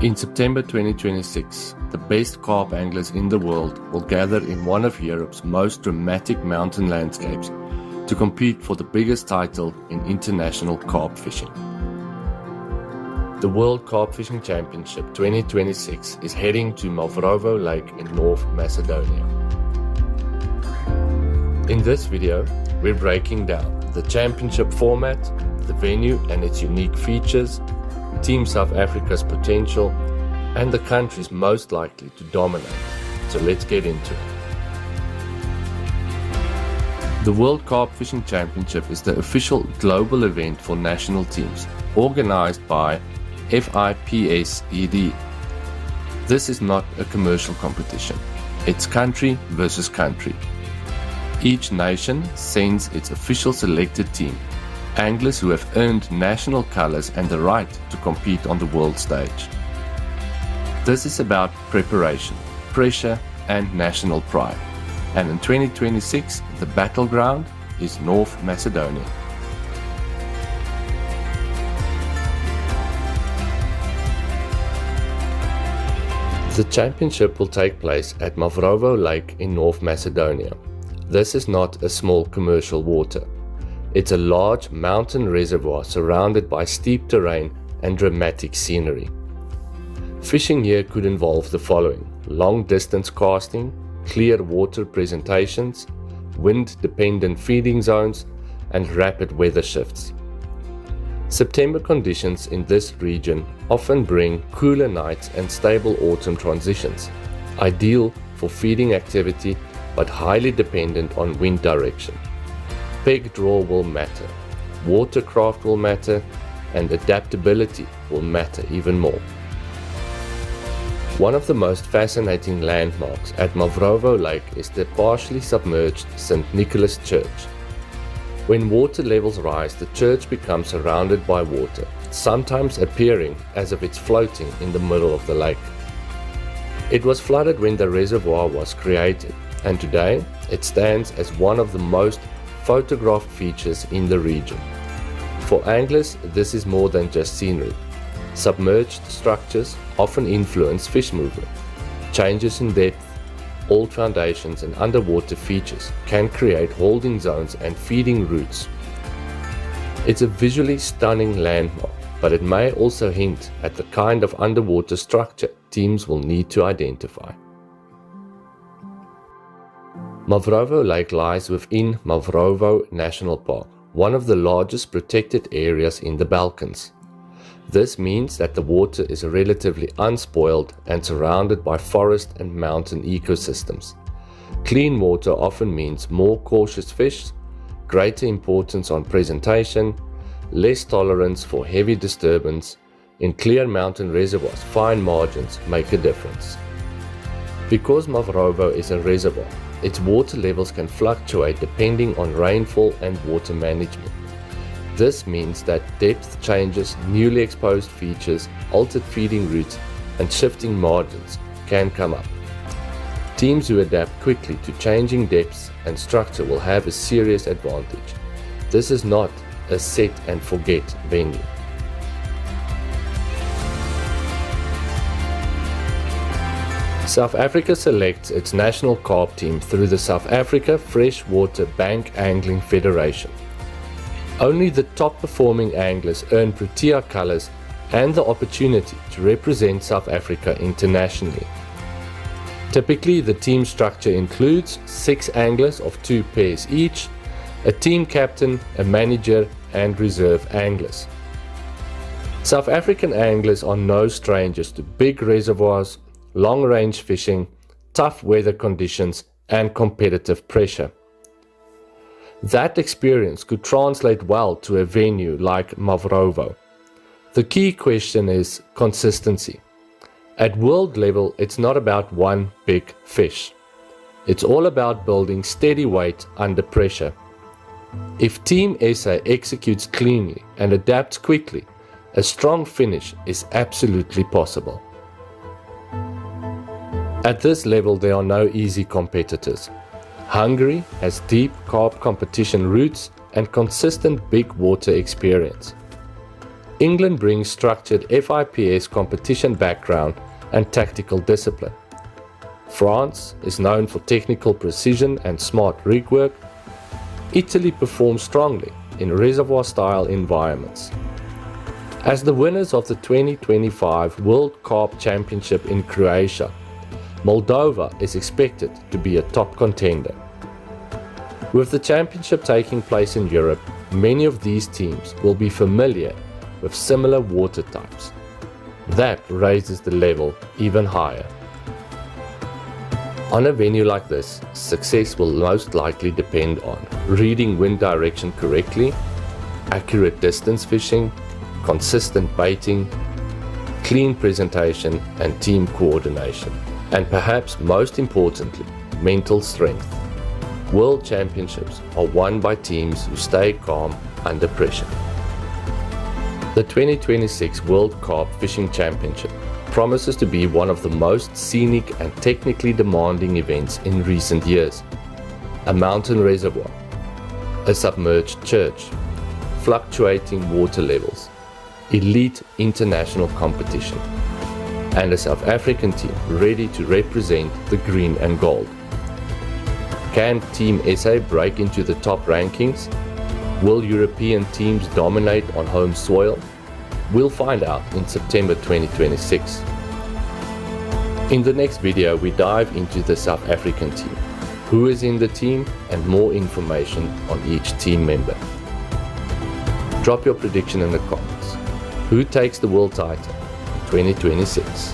In September 2026, the best carp anglers in the world will gather in one of Europe's most dramatic mountain landscapes to compete for the biggest title in international carp fishing. The World Carp Fishing Championship 2026 is heading to Mavrovo Lake in North Macedonia. In this video, we're breaking down the championship format, the venue and its unique features, Team South Africa's potential, and the countries most likely to dominate. So let's get into it. The World Carp Fishing Championship is the official global event for national teams, organized by FIPSED. This is not a commercial competition. It's country versus country. Each nation sends its official selected team, anglers who have earned national colors and the right to compete on the world stage. This is about preparation, pressure, and national pride. And in 2026, the battleground is North Macedonia. The championship will take place at Mavrovo Lake in North Macedonia. This is not a small commercial water. It's a large mountain reservoir surrounded by steep terrain and dramatic scenery. Fishing here could involve the following: long-distance casting, clear water presentations, wind-dependent feeding zones, and rapid weather shifts. September conditions in this region often bring cooler nights and stable autumn transitions, ideal for feeding activity but highly dependent on wind direction. Peg draw will matter, watercraft will matter, and adaptability will matter even more. One of the most fascinating landmarks at Mavrovo Lake is the partially submerged St. Nicholas Church. When water levels rise, the church becomes surrounded by water, sometimes appearing as if it's floating in the middle of the lake. It was flooded when the reservoir was created, and today it stands as one of the most photographed features in the region. For anglers, this is more than just scenery. Submerged structures often influence fish movement. Changes in depth, old foundations and underwater features can create holding zones and feeding routes. It's a visually stunning landmark, but it may also hint at the kind of underwater structure teams will need to identify. Mavrovo Lake lies within Mavrovo National Park, one of the largest protected areas in the Balkans. This means that the water is relatively unspoiled and surrounded by forest and mountain ecosystems. Clean water often means more cautious fish, greater importance on presentation, less tolerance for heavy disturbance. In clear mountain reservoirs, fine margins make a difference. Because Mavrovo is a reservoir, its water levels can fluctuate depending on rainfall and water management. This means that depth changes, newly exposed features, altered feeding routes, and shifting margins can come up. Teams who adapt quickly to changing depths and structure will have a serious advantage. This is not a set and forget venue. South Africa selects its national carp team through the South Africa Freshwater Bank Angling Federation. Only the top performing anglers earn Protea colors and the opportunity to represent South Africa internationally. Typically, the team structure includes 6 anglers of 2 pairs each, a team captain, a manager, and reserve anglers. South African anglers are no strangers to big reservoirs, long-range fishing, tough weather conditions, and competitive pressure. That experience could translate well to a venue like Mavrovo. The key question is consistency. At world level, it's not about one big fish. It's all about building steady weight under pressure. If Team SA executes cleanly and adapts quickly, a strong finish is absolutely possible. At this level, there are no easy competitors. Hungary has deep carp competition roots and consistent big water experience. England brings structured FIPS competition background and tactical discipline. France is known for technical precision and smart rig work. Italy performs strongly in reservoir-style environments. As the winners of the 2025 World Carp Championship in Croatia, Moldova is expected to be a top contender. With the championship taking place in Europe, many of these teams will be familiar with similar water types. That raises the level even higher. On a venue like this, success will most likely depend on reading wind direction correctly, accurate distance fishing, consistent baiting, clean presentation and team coordination, and perhaps most importantly, mental strength. World Championships are won by teams who stay calm under pressure. The 2026 World Carp Fishing Championship promises to be one of the most scenic and technically demanding events in recent years. A mountain reservoir, a submerged church, fluctuating water levels, elite international competition, and a South African team ready to represent the green and gold. Can Team SA break into the top rankings? Will European teams dominate on home soil? We'll find out in September 2026. In the next video, we dive into the South African team, who is in the team, and more information on each team member. Drop your prediction in the comments. Who takes the world title in 2026?